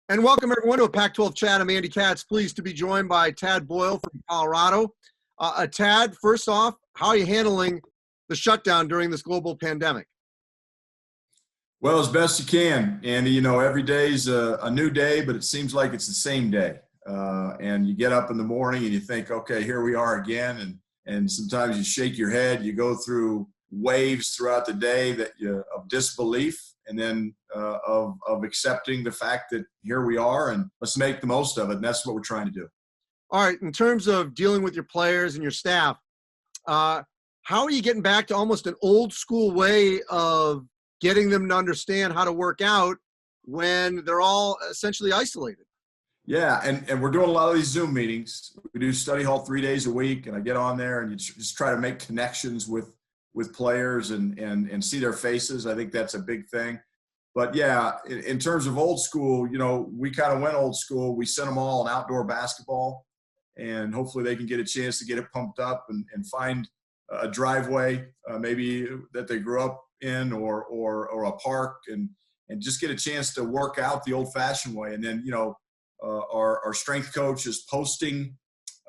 And welcome everyone to a Pac-12 chat. I'm Andy Katz, pleased to be joined by Tad Boyle from Colorado. Tad, first off, how are you handling the shutdown during this global pandemic? Well, as best you can, Andy. You know, every day's a new day, but it seems like it's the same day. And you get up in the morning and you think, okay, here we are again. And sometimes you shake your head. You go through waves throughout the day of disbelief, and then of accepting the fact that here we are and let's make the most of it. And that's what we're trying to do. All right, in terms of dealing with your players and your staff, how are you getting back to almost an old school way of getting them to understand how to work out when they're all essentially isolated? Yeah, and we're doing a lot of these Zoom meetings. We do study hall 3 days a week, and I get on there and you just try to make connections with players and see their faces. I think that's a big thing. But yeah, in terms of old school, you know, we kind of went old school. We sent them all an outdoor basketball, and hopefully they can get a chance to get it pumped up and find a driveway, maybe that they grew up in or a park, and just get a chance to work out the old-fashioned way. And then, you know, our strength coach is posting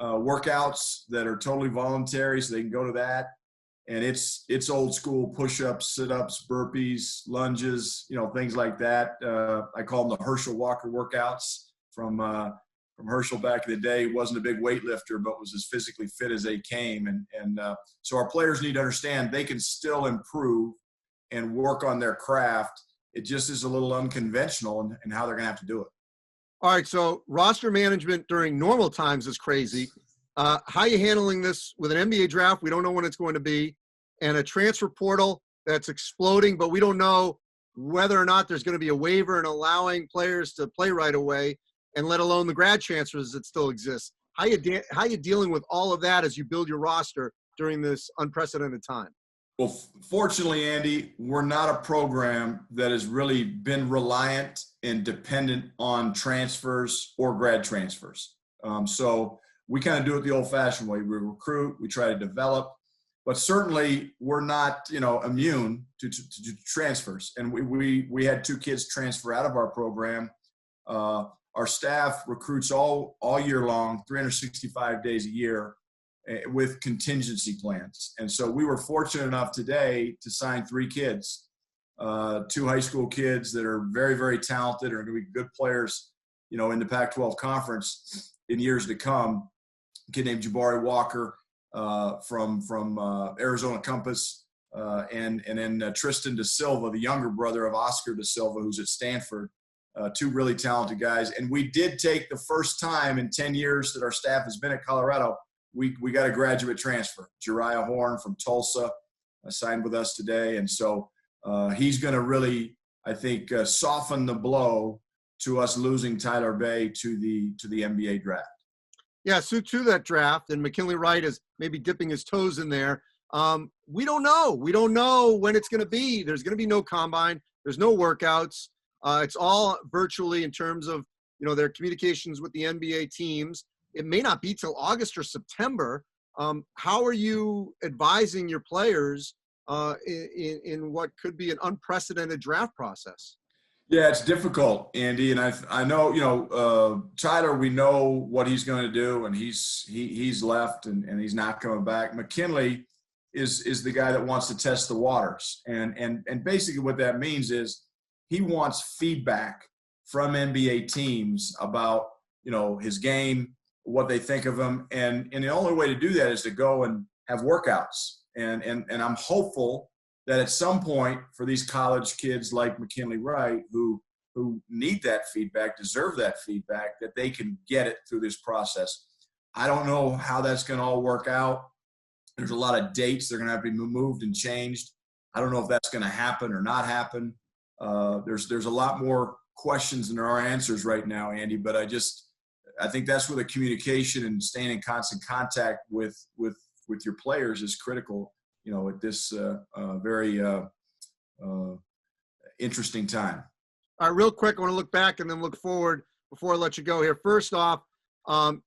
workouts that are totally voluntary, so they can go to that. And it's old school: push-ups, sit-ups, burpees, lunges, you know, things like that. I call them the Herschel Walker workouts from Herschel back in the day. He wasn't a big weightlifter, but was as physically fit as they came. And so our players need to understand they can still improve and work on their craft. It just is a little unconventional in how they're going to have to do it. All right, so roster management during normal times is crazy. How are you handling this with an NBA draft? We don't know when it's going to be, and a transfer portal that's exploding, but we don't know whether or not there's going to be a waiver and allowing players to play right away, and let alone the grad transfers that still exist. How you dealing with all of that as you build your roster during this unprecedented time? Well, fortunately, Andy, we're not a program that has really been reliant and dependent on transfers or grad transfers. So we kind of do it the old-fashioned way. We recruit, we try to develop, but certainly we're not, you know, immune to transfers. And we had 2 kids transfer out of our program. Our staff recruits all year long, 365 days a year, with contingency plans. And so we were fortunate enough today to sign 3 kids, 2 high school kids that are very, very talented, are going to be good players, you know, in the Pac-12 conference in years to come. A kid named Jabari Walker from Arizona Compass, and then Tristan Da Silva, the younger brother of Oscar Da Silva, who's at Stanford. 2 really talented guys. And we did take the first time in 10 years that our staff has been at Colorado, we got a graduate transfer. Jariah Horn from Tulsa signed with us today. And so he's going to really, I think, soften the blow to us losing Tyler Bay to the NBA draft. Yeah, so to that draft, and McKinley Wright is maybe dipping his toes in there. We don't know. We don't know when it's going to be. There's going to be no combine. There's no workouts. It's all virtually in terms of, you know, their communications with the NBA teams. It may not be till August or September. How are you advising your players in what could be an unprecedented draft process? Yeah, it's difficult, Andy, and I know, you know, Tyler. We know what he's going to do, and he's left and he's not coming back. McKinley is the guy that wants to test the waters, and basically what that means is he wants feedback from NBA teams about, you know, his game, what they think of him, and the only way to do that is to go and have workouts, and I'm hopeful that at some point for these college kids like McKinley Wright, who need that feedback, deserve that feedback, that they can get it through this process. I don't know how that's going to all work out. There's a lot of dates that are going to have to be moved and changed. I don't know if that's going to happen or not happen. There's a lot more questions than there are answers right now, Andy, but I think that's where the communication and staying in constant contact with your players is critical, you know, at this very interesting time. All right, real quick, I want to look back and then look forward before I let you go here. First off,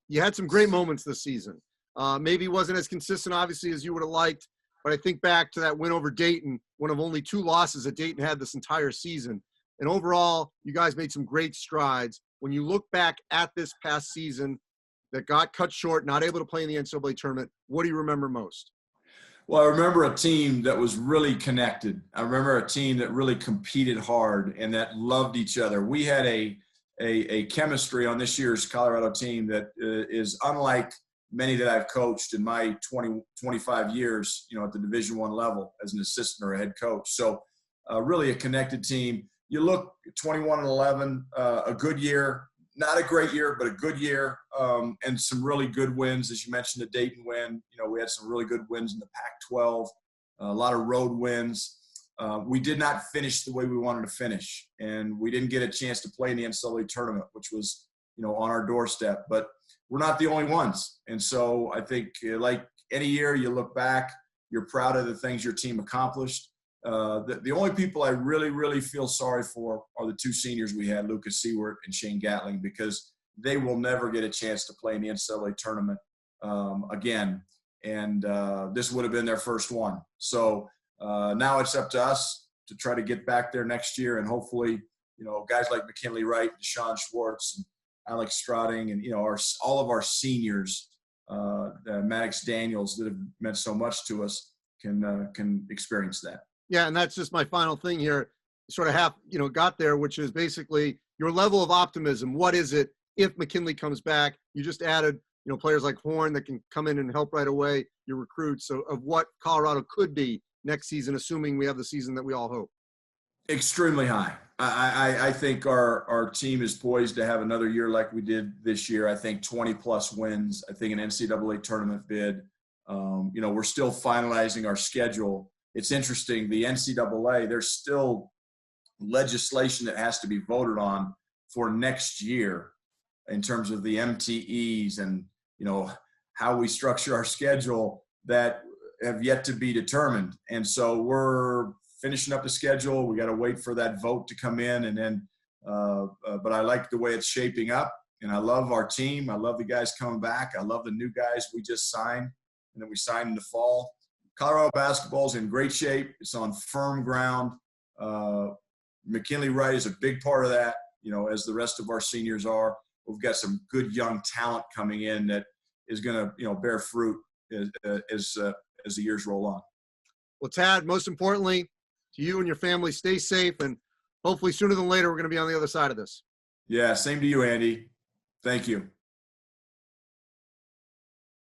you had some great moments this season. Maybe wasn't as consistent, obviously, as you would have liked, but I think back to that win over Dayton, one of only 2 losses that Dayton had this entire season. And overall, you guys made some great strides. when you look back at this past season that got cut short, not able to play in the NCAA tournament, what do you remember most? Well, I remember a team that was really connected. I remember a team that really competed hard and that loved each other. We had a chemistry on this year's Colorado team that is unlike many that I've coached in my 25 years, at the Division I level as an assistant or a head coach. So really a connected team. You look 21-11, a good year, not a great year, but a good year, and some really good wins. As you mentioned, the Dayton win, we had some really good wins in the Pac-12, a lot of road wins. We did not finish the way we wanted to finish, and we didn't get a chance to play in the NCAA tournament, which was, on our doorstep. But we're not the only ones. And so I think, like any year, you look back, you're proud of the things your team accomplished. The only people I really, really feel sorry for are the two seniors we had, Lucas Seward and Shane Gatling, because they will never get a chance to play in the NCAA tournament again. And this would have been their first one. So now it's up to us to try to get back there next year. And hopefully, guys like McKinley Wright, Deshaun Schwartz, and Alex Strading, and, all of our seniors, Maddox Daniels, that have meant so much to us, can experience that. Yeah, and that's just my final thing here. Sort of got there, which is basically your level of optimism. What is it if McKinley comes back? You just added, players like Horn that can come in and help right away, your recruits, so of what Colorado could be next season, assuming we have the season that we all hope. Extremely high. I think our team is poised to have another year like we did this year. I think 20-plus wins. I think an NCAA tournament bid. We're still finalizing our schedule. It's interesting, the NCAA, there's still legislation that has to be voted on for next year in terms of the MTEs and, how we structure our schedule that have yet to be determined. And so we're finishing up the schedule. We got to wait for that vote to come in. And then, but I like the way it's shaping up, and I love our team. I love the guys coming back. I love the new guys we just signed, and then we signed in the fall. Colorado basketball is in great shape. It's on firm ground. McKinley Wright is a big part of that, as the rest of our seniors are. We've got some good young talent coming in that is going to, bear fruit as the years roll on. Well, Tad, most importantly, to you and your family, stay safe, and hopefully sooner than later we're going to be on the other side of this. Yeah, same to you, Andy. Thank you.